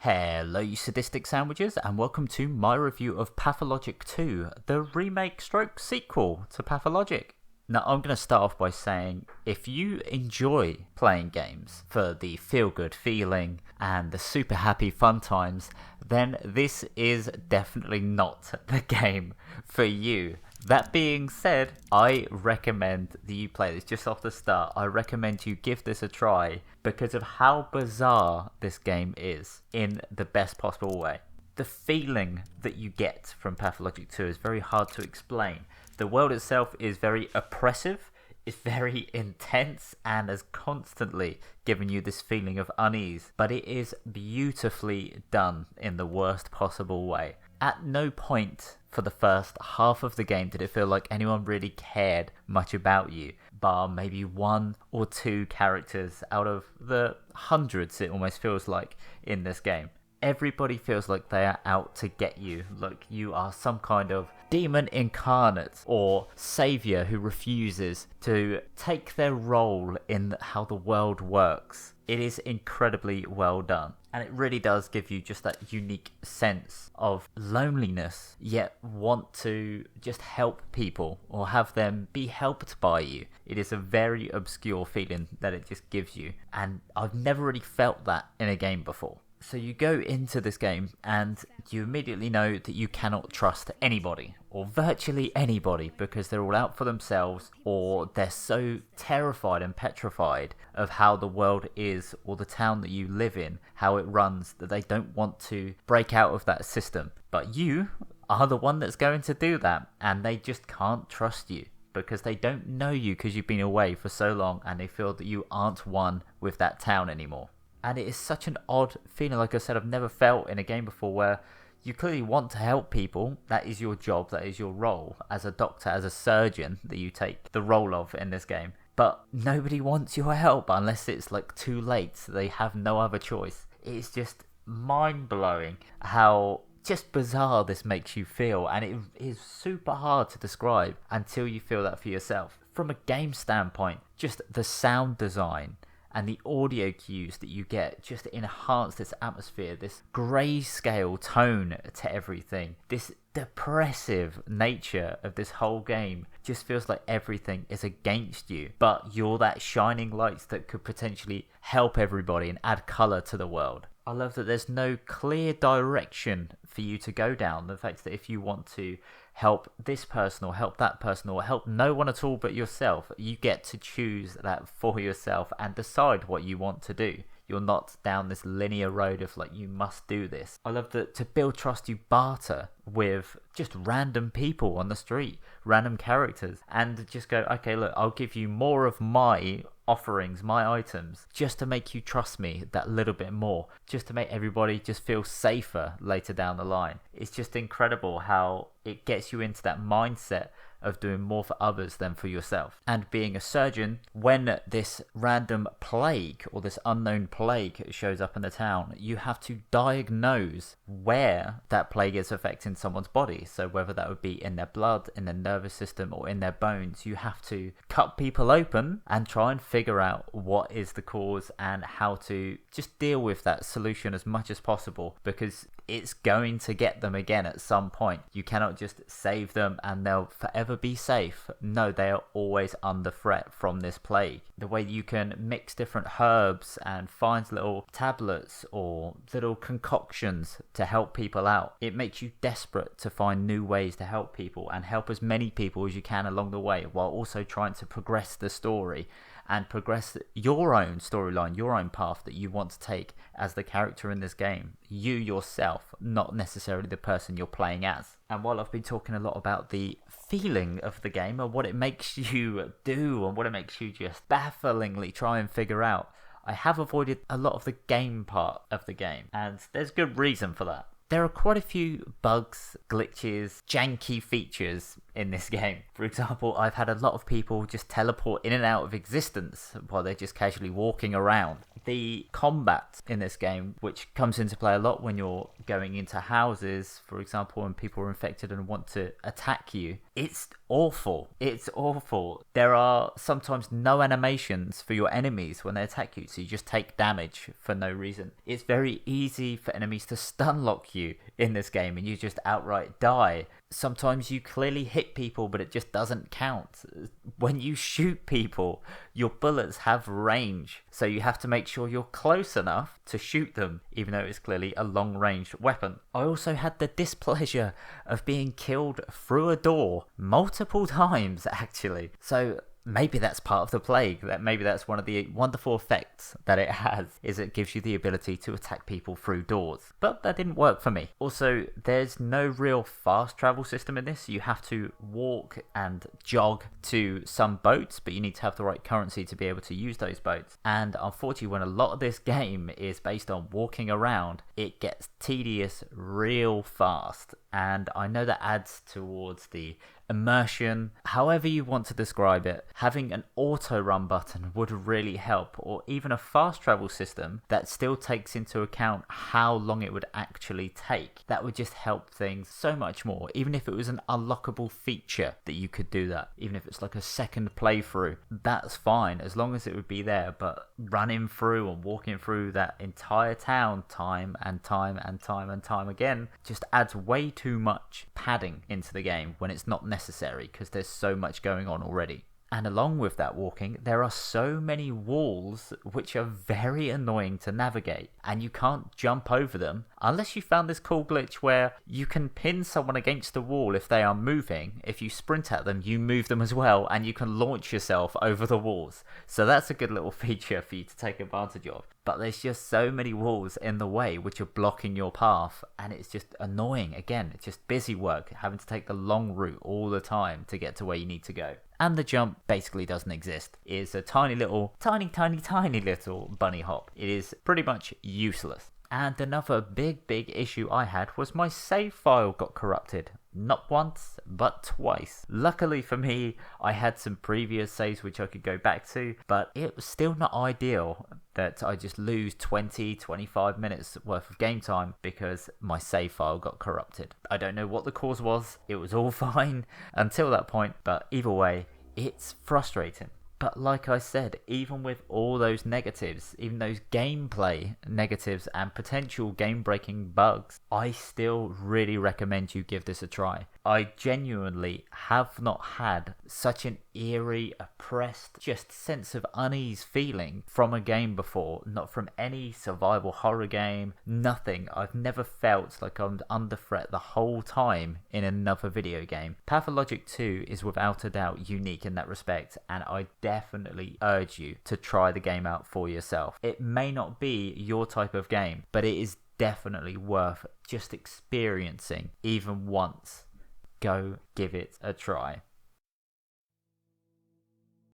Hello you sadistic sandwiches and welcome to my review of Pathologic 2, the remake stroke sequel to Pathologic. Now I'm going to start off by saying if you enjoy playing games for the feel good feeling and the super happy fun times, then this is definitely not the game for you. That being said, I recommend that you play this just off the start. I recommend you give this a try because of how bizarre this game is in the best possible way. The feeling that you get from Pathologic 2 is very hard to explain. The world itself is very oppressive, it's very intense, and has constantly given you this feeling of unease. But it is beautifully done in the worst possible way. At no point for the first half of the game did it feel like anyone really cared much about you, bar maybe one or two characters out of the hundreds it almost feels like in this game. Everybody feels like they are out to get you, like you are some kind of demon incarnate or savior who refuses to take their role in how the world works. It is incredibly well done, and it really does give you just that unique sense of loneliness, yet want to just help people or have them be helped by you. It is a very obscure feeling that it just gives you, and I've never really felt that in a game before. So you go into this game and you immediately know that you cannot trust anybody, or virtually anybody, because they're all out for themselves, or they're so terrified and petrified of how the world is, or the town that you live in, how it runs, that they don't want to break out of that system. But you are the one that's going to do that, and they just can't trust you because they don't know you because you've been away for so long, and they feel that you aren't one with that town anymore. And it is such an odd feeling, like I said, I've never felt in a game before, where you clearly want to help people. That is your job, that is your role as a doctor, as a surgeon, that you take the role of in this game. But nobody wants your help unless it's like too late, so they have no other choice. It's just mind-blowing how just bizarre this makes you feel, and it is super hard to describe until you feel that for yourself. From a game standpoint, just the sound design and the audio cues that you get just enhance this atmosphere, this grayscale tone to everything. This depressive nature of this whole game just feels like everything is against you, but you're that shining light that could potentially help everybody and add colour to the world. I love that there's no clear direction for you to go down. The fact that if you want to help this person or help that person or help no one at all but yourself, you get to choose that for yourself and decide what you want to do. You're not down this linear road of like, you must do this. I love that to build trust you barter with just random people on the street, random characters, and just go, okay, look, I'll give you more of my offerings, my items, just to make you trust me that little bit more, just to make everybody just feel safer later down the line. It's just incredible how it gets you into that mindset of doing more for others than for yourself. And being a surgeon, when this random plague or this unknown plague shows up in the town, you have to diagnose where that plague is affecting someone's body. So whether that would be in their blood, in their nervous system, or in their bones, you have to cut people open and try and figure out what is the cause and how to just deal with that solution as much as possible, because it's going to get them again at some point. You cannot just save them and they'll forever be safe. No, they are always under threat from this plague. The way you can mix different herbs and find little tablets or little concoctions to help people out, it makes you desperate to find new ways to help people and help as many people as you can along the way, while also trying to progress the story and progress your own storyline, your own path that you want to take as the character in this game. You yourself, not necessarily the person you're playing as. And while I've been talking a lot about the feeling of the game and what it makes you do and what it makes you just bafflingly try and figure out, I have avoided a lot of the game part of the game, and there's good reason for that. There are quite a few bugs, glitches, janky features in this game. For example, I've had a lot of people just teleport in and out of existence while they're just casually walking around. The combat in this game, which comes into play a lot when you're going into houses, for example, when people are infected and want to attack you, it's awful. It's awful. There are sometimes no animations for your enemies when they attack you, so you just take damage for no reason. It's very easy for enemies to stun lock you in this game and you just outright die. Sometimes you clearly hit people, but it just doesn't count. When you shoot people, your bullets have range, so you have to make sure you're close enough to shoot them, even though it's clearly a long-range weapon. I also had the displeasure of being killed through a door multiple times, actually. So maybe that's part of the plague. Maybe that's one of the wonderful effects that it has, is it gives you the ability to attack people through doors. But that didn't work for me. Also, there's no real fast travel system in this. You have to walk and jog to some boats, but you need to have the right currency to be able to use those boats. And unfortunately, when a lot of this game is based on walking around, it gets tedious real fast. And I know that adds towards the immersion, however you want to describe it. Having an auto run button would really help, or even a fast travel system that still takes into account how long it would actually take. That would just help things so much more. Even if it was an unlockable feature that you could do that, even if it's like a second playthrough, that's fine as long as it would be there. But running through and walking through that entire town time and time and time and time again just adds way too much padding into the game when it's not necessary, because there's so much going on already. And along with that walking, there are so many walls which are very annoying to navigate, and you can't jump over them unless you found this cool glitch where you can pin someone against the wall if they are moving. If you sprint at them, you move them as well, and you can launch yourself over the walls. So that's a good little feature for you to take advantage of. But there's just so many walls in the way which are blocking your path, and it's just annoying. Again, it's just busy work, having to take the long route all the time to get to where you need to go. And the jump basically doesn't exist. It's a tiny little bunny hop. It is pretty much useless. And another big issue I had was my save file got corrupted. Not once, but twice. Luckily for me, I had some previous saves which I could go back to, but it was still not ideal that I just lose 20-25 minutes worth of game time because my save file got corrupted. I don't know what the cause was. It was all fine until that point, but either way, it's frustrating. But like I said, even with all those negatives, even those gameplay negatives and potential game-breaking bugs, I still really recommend you give this a try. I genuinely have not had such an eerie, oppressed, just sense of unease feeling from a game before. Not from any survival horror game, nothing. I've never felt like I'm under threat the whole time in another video game. Pathologic 2 is without a doubt unique in that respect, and I definitely urge you to try the game out for yourself. It may not be your type of game, but it is definitely worth just experiencing even once. Go give it a try.